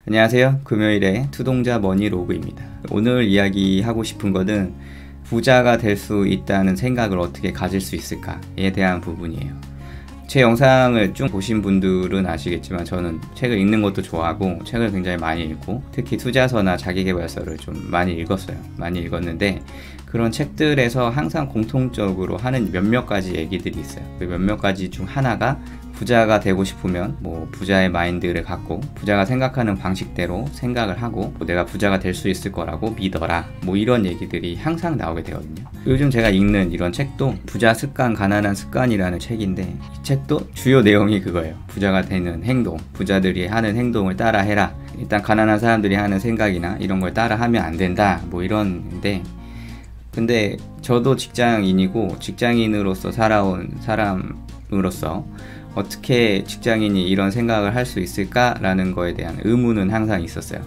안녕하세요. 금요일에 투동자 머니로그입니다. 오늘 이야기하고 싶은 것은 부자가 될 수 있다는 생각을 어떻게 가질 수 있을까에 대한 부분이에요. 제 영상을 쭉 보신 분들은 아시겠지만 저는 책을 읽는 것도 좋아하고 책을 굉장히 많이 읽고 특히 투자서나 자기계발서를 좀 많이 읽었어요. 많이 읽었는데 그런 책들에서 항상 공통적으로 하는 몇몇 가지 얘기들이 있어요. 그 몇몇 가지 중 하나가 부자가 되고 싶으면 부자의 마인드를 갖고 부자가 생각하는 방식대로 생각을 하고 내가 부자가 될 수 있을 거라고 믿어라, 이런 얘기들이 항상 나오게 되거든요. 요즘 제가 읽는 이런 책도 부자 습관, 가난한 습관이라는 책인데 이 책도 주요 내용이 그거예요. 부자가 되는 행동, 부자들이 하는 행동을 따라 해라. 일단 가난한 사람들이 하는 생각이나 이런 걸 따라 하면 안 된다, 이런데 근데 저도 직장인이고 직장인으로서 살아온 사람으로서 어떻게 직장인이 이런 생각을 할 수 있을까라는 거에 대한 의문은 항상 있었어요.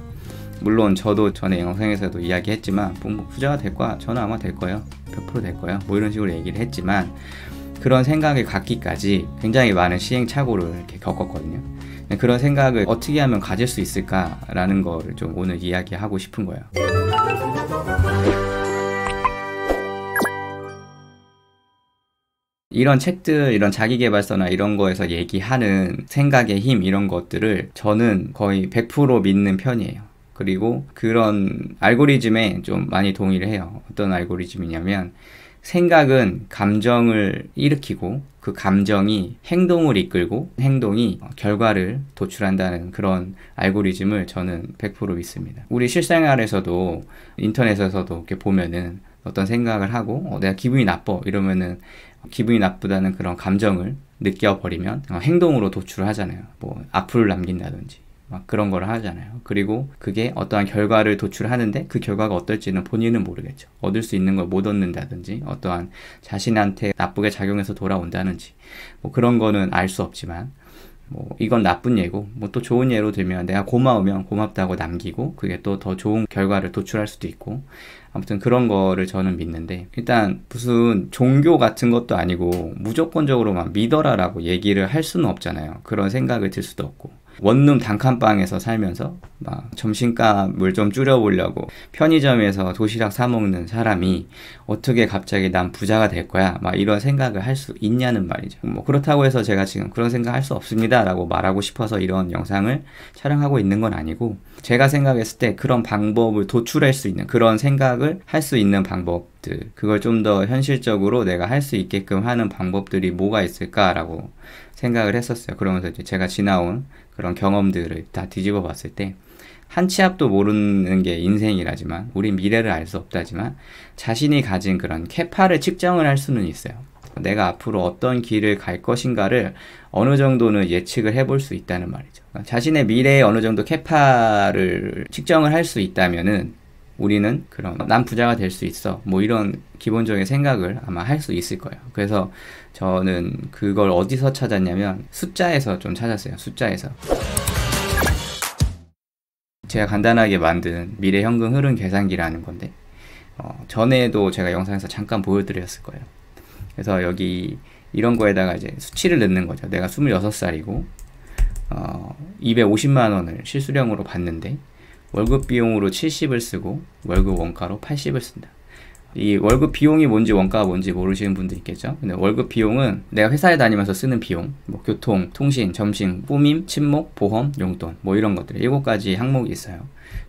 물론 저도 전에 영상에서도 이야기했지만 부자가 될 거야, 저는 아마 될 거예요, 100% 될 거예요, 이런 식으로 얘기를 했지만 그런 생각을 갖기까지 굉장히 많은 시행착오를 이렇게 겪었거든요. 그런 생각을 어떻게 하면 가질 수 있을까라는 거를 좀 오늘 이야기하고 싶은 거예요. 이런 책들, 이런 자기계발서나 이런 거에서 얘기하는 생각의 힘, 이런 것들을 저는 거의 100% 믿는 편이에요. 그리고 그런 알고리즘에 좀 많이 동의를 해요. 어떤 알고리즘이냐면 생각은 감정을 일으키고 그 감정이 행동을 이끌고 행동이 결과를 도출한다는 그런 알고리즘을 저는 100% 믿습니다. 우리 실생활에서도 인터넷에서도 이렇게 보면은 어떤 생각을 하고 내가 기분이 나빠 이러면은 기분이 나쁘다는 그런 감정을 느껴버리면 행동으로 도출을 하잖아요. 악플을 남긴다든지 그런 걸 하잖아요. 그리고 그게 어떠한 결과를 도출하는데 그 결과가 어떨지는 본인은 모르겠죠. 얻을 수 있는 걸 못 얻는다든지 어떠한 자신한테 나쁘게 작용해서 돌아온다든지 그런 거는 알 수 없지만 이건 나쁜 예고 또 좋은 예로 들면 내가 고마우면 고맙다고 남기고 그게 또 더 좋은 결과를 도출할 수도 있고 아무튼 그런 거를 저는 믿는데 일단 무슨 종교 같은 것도 아니고 무조건적으로 막 믿어라라고 얘기를 할 수는 없잖아요. 그런 생각을 들 수도 없고 원룸 단칸방에서 살면서 막 점심값을 좀 줄여보려고 편의점에서 도시락 사 먹는 사람이 어떻게 갑자기 난 부자가 될 거야 이런 생각을 할 수 있냐는 말이죠. 그렇다고 해서 제가 지금 그런 생각 할 수 없습니다 라고 말하고 싶어서 이런 영상을 촬영하고 있는 건 아니고 제가 생각했을 때 그런 방법을 도출할 수 있는 그런 생각을 할 수 있는 방법들, 그걸 좀 더 현실적으로 내가 할 수 있게끔 하는 방법들이 뭐가 있을까라고 생각을 했었어요. 그러면서 이제 제가 지나온 그런 경험들을 다 뒤집어 봤을 때 한 치 앞도 모르는 게 인생이라지만 우린 미래를 알 수 없다지만 자신이 가진 그런 캐파를 측정을 할 수는 있어요. 내가 앞으로 어떤 길을 갈 것인가를 어느 정도는 예측을 해볼 수 있다는 말이죠. 자신의 미래에 어느 정도 캐파를 측정을 할 수 있다면은 우리는 그럼 난 부자가 될 수 있어 이런 기본적인 생각을 아마 할 수 있을 거예요. 그래서 저는 그걸 어디서 찾았냐면 숫자에서 좀 찾았어요. 숫자에서 제가 간단하게 만든 미래 현금 흐름 계산기라는 건데 전에도 제가 영상에서 잠깐 보여드렸을 거예요. 그래서 여기 이런 거에다가 이제 수치를 넣는 거죠. 내가 26살이고 250만 원을 실수령으로 받는데 월급 비용으로 70을 쓰고 월급 원가로 80을 쓴다. 이 월급 비용이 뭔지 원가가 뭔지 모르시는 분도 있겠죠. 근데 월급 비용은 내가 회사에 다니면서 쓰는 비용, 교통, 통신, 점심, 꾸밈, 친목, 보험, 용돈 이런 것들 7가지 항목이 있어요.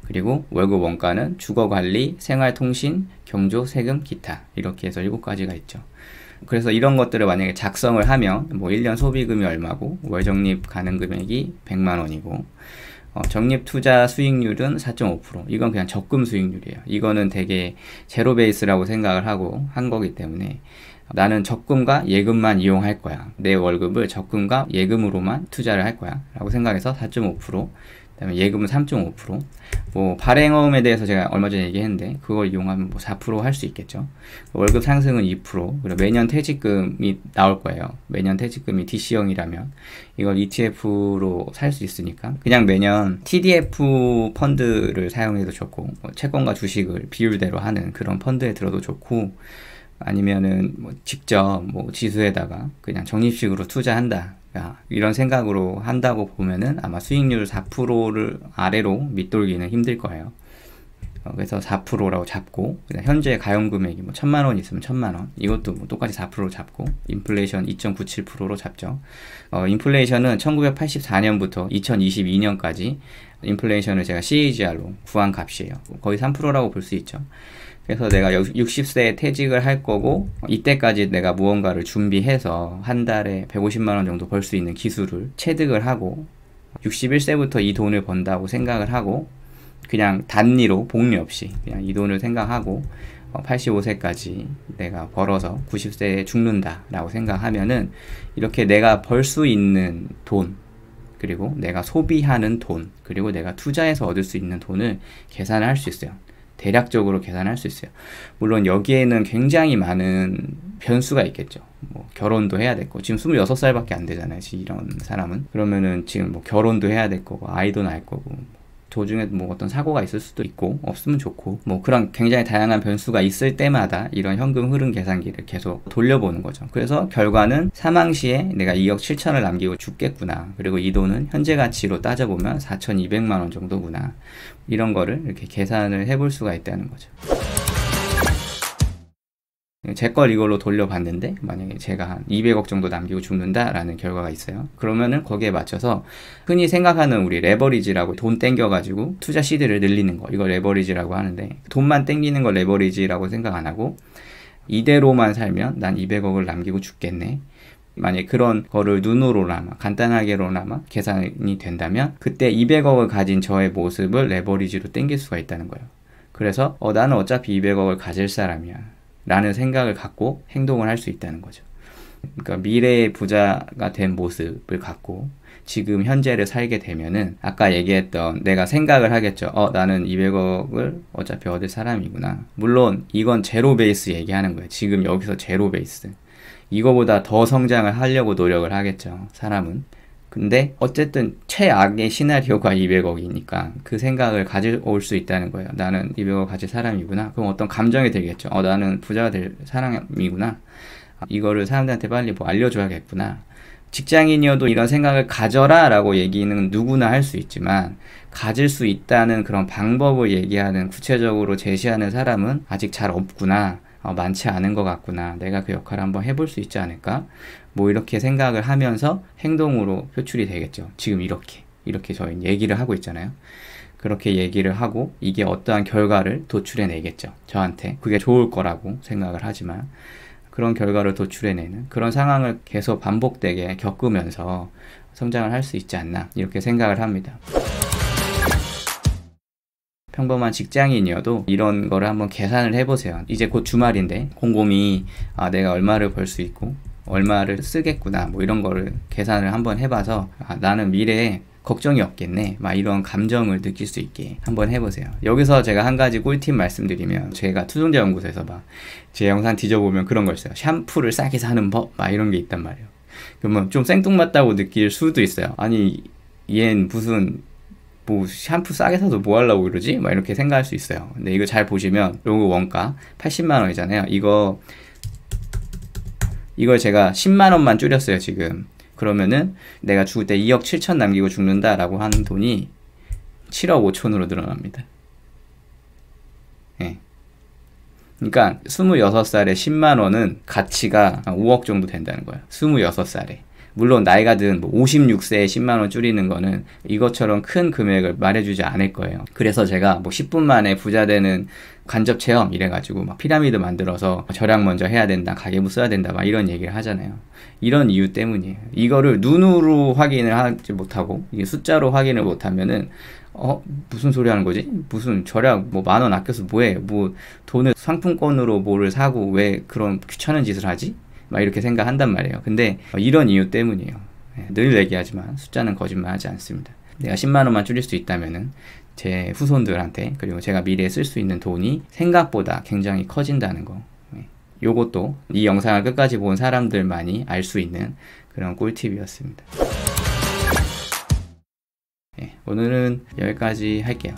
그리고 월급 원가는 주거관리, 생활통신, 경조, 세금, 기타 이렇게 해서 7가지가 있죠. 그래서 이런 것들을 만약에 작성을 하면 1년 소비금이 얼마고 월 적립 가능 금액이 100만 원이고 적립 투자 수익률은 4.5%. 이건 그냥 적금 수익률이에요. 이거는 되게 제로 베이스라고 생각을 하고 한 거기 때문에 나는 적금과 예금만 이용할 거야. 내 월급을 적금과 예금으로만 투자를 할 거야 라고 생각해서 4.5%, 그다음에 예금은 3.5%. 발행어음에 대해서 제가 얼마 전에 얘기했는데 그걸 이용하면 4% 할 수 있겠죠. 월급 상승은 2%. 그리고 매년 퇴직금이 나올 거예요. 매년 퇴직금이 DC형이라면 이걸 ETF로 살 수 있으니까 그냥 매년 TDF 펀드를 사용해도 좋고 채권과 주식을 비율대로 하는 그런 펀드에 들어도 좋고 아니면은 직접 지수에다가 그냥 적립식으로 투자한다. 야, 이런 생각으로 한다고 보면은 아마 수익률 4%를 아래로 밑돌기는 힘들 거예요. 그래서 4%라고 잡고, 현재 가용 금액이 뭐 1,000만 원 있으면 1,000만 원, 이것도 뭐 똑같이 4% 잡고, 인플레이션 2.97%로 잡죠. 인플레이션은 1984년부터 2022년까지 인플레이션을 제가 CAGR로 구한 값이에요. 거의 3%라고 볼 수 있죠. 그래서 내가 60세에 퇴직을 할 거고, 이때까지 내가 무언가를 준비해서 한 달에 150만 원 정도 벌 수 있는 기술을 체득을 하고, 61세부터 이 돈을 번다고 생각을 하고, 그냥 단리로 복리 없이 그냥 이 돈을 생각하고 85세까지 내가 벌어서 90세에 죽는다라고 생각하면은, 이렇게 내가 벌 수 있는 돈, 그리고 내가 소비하는 돈, 그리고 내가 투자해서 얻을 수 있는 돈을 계산을 할 수 있어요. 대략적으로 계산할 수 있어요. 물론 여기에는 굉장히 많은 변수가 있겠죠. 뭐 결혼도 해야 됐고, 지금 26살밖에 안 되잖아요, 이런 사람은. 그러면은 지금 뭐 결혼도 해야 될 거고, 아이도 낳을 거고, 도중에 뭐 어떤 사고가 있을 수도 있고, 없으면 좋고, 뭐 그런 굉장히 다양한 변수가 있을 때마다 이런 현금 흐름 계산기를 계속 돌려보는 거죠. 그래서 결과는 사망 시에 내가 2억 7천을 남기고 죽겠구나, 그리고 이 돈은 현재 가치로 따져보면 4,200만 원 정도구나, 이런 거를 이렇게 계산을 해볼 수가 있다는 거죠. 제 걸 이걸로 돌려봤는데, 만약에 제가 한 200억 정도 남기고 죽는다라는 결과가 있어요. 그러면은 거기에 맞춰서 흔히 생각하는 우리 레버리지라고, 돈 땡겨가지고 투자 시드를 늘리는 거, 이거 레버리지라고 하는데, 돈만 땡기는 거 레버리지라고 생각 안 하고, 이대로만 살면 난 200억을 남기고 죽겠네, 만약에 그런 거를 눈으로나마 간단하게로나마 계산이 된다면, 그때 200억을 가진 저의 모습을 레버리지로 땡길 수가 있다는 거예요. 그래서 나는 어차피 200억을 가질 사람이야 라는 생각을 갖고 행동을 할 수 있다는 거죠. 그러니까 미래의 부자가 된 모습을 갖고 지금 현재를 살게 되면은, 아까 얘기했던, 내가 생각을 하겠죠. 나는 200억을 어차피 얻을 사람이구나. 물론 이건 제로 베이스 얘기하는 거예요. 지금 여기서 제로 베이스. 이거보다 더 성장을 하려고 노력을 하겠죠, 사람은. 근데 어쨌든 최악의 시나리오가 200억이니까 그 생각을 가져올 수 있다는 거예요. 나는 200억 가질 사람이구나. 그럼 어떤 감정이 들겠죠. 나는 부자가 될 사람이구나. 이거를 사람들한테 빨리 뭐 알려줘야겠구나. 직장인이어도 이런 생각을 가져라 라고 얘기는 누구나 할 수 있지만, 가질 수 있다는 그런 방법을 얘기하는, 구체적으로 제시하는 사람은 아직 잘 없구나, 많지 않은 것 같구나, 내가 그 역할을 한번 해볼 수 있지 않을까, 뭐 이렇게 생각을 하면서 행동으로 표출이 되겠죠. 지금 이렇게 저희는 얘기를 하고 있잖아요. 그렇게 얘기를 하고 이게 어떠한 결과를 도출해내겠죠, 저한테. 그게 좋을 거라고 생각을 하지만, 그런 결과를 도출해내는 그런 상황을 계속 반복되게 겪으면서 성장을 할 수 있지 않나, 이렇게 생각을 합니다. 평범한 직장인이어도 이런 거를 한번 계산을 해보세요. 이제 곧 주말인데 곰곰이 내가 얼마를 벌 수 있고 얼마를 쓰겠구나, 뭐 이런 거를 계산을 한번 해봐서 나는 미래에 걱정이 없겠네, 막 이런 감정을 느낄 수 있게 한번 해보세요. 여기서 제가 한 가지 꿀팁 말씀드리면, 제가 투자자 연구소에서 막 제 영상 뒤져보면 그런 거 있어요. 샴푸를 싸게 사는 법, 막 이런 게 있단 말이에요. 그러면 좀 생뚱맞다고 느낄 수도 있어요. 아니 얜 무슨 뭐 샴푸 싸게 사서 뭐 하려고 그러지? 막 이렇게 생각할 수 있어요. 근데 이거 잘 보시면 요거 원가 80만 원이잖아요. 이걸 제가 10만 원만 줄였어요, 지금. 그러면은 내가 죽을 때 2억 7천 남기고 죽는다라고 하는 돈이 7억 5천으로 늘어납니다. 예. 그러니까 26살에 10만 원은 가치가 5억 정도 된다는 거예요. 26살에. 물론 나이가 든 56세에 10만 원 줄이는 거는 이것처럼 큰 금액을 말해주지 않을 거예요. 그래서 제가 10분 만에 부자 되는 간접 체험 이래가지고 막 피라미드 만들어서 절약 먼저 해야 된다, 가계부 써야 된다, 막 이런 얘기를 하잖아요. 이런 이유 때문이에요. 이거를 눈으로 확인을 하지 못하고 이게 숫자로 확인을 못하면은 무슨 소리 하는 거지? 무슨 절약 10,000원 아껴서 뭐해? 뭐 돈을 상품권으로 뭐를 사고 왜 그런 귀찮은 짓을 하지? 막 이렇게 생각한단 말이에요. 근데 이런 이유 때문이에요. 늘 얘기하지만 숫자는 거짓말하지 않습니다. 내가 10만 원만 줄일 수 있다면은 제 후손들한테, 그리고 제가 미래에 쓸 수 있는 돈이 생각보다 굉장히 커진다는 거. 요것도 이 영상을 끝까지 본 사람들만이 알 수 있는 그런 꿀팁이었습니다. 오늘은 여기까지 할게요.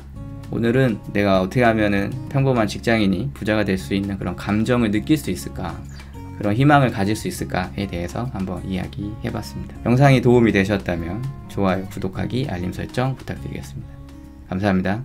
오늘은 내가 어떻게 하면은 평범한 직장인이 부자가 될 수 있는 그런 감정을 느낄 수 있을까, 그런 희망을 가질 수 있을까에 대해서 한번 이야기해 봤습니다. 영상이 도움이 되셨다면 좋아요, 구독하기, 알림 설정 부탁드리겠습니다. 감사합니다.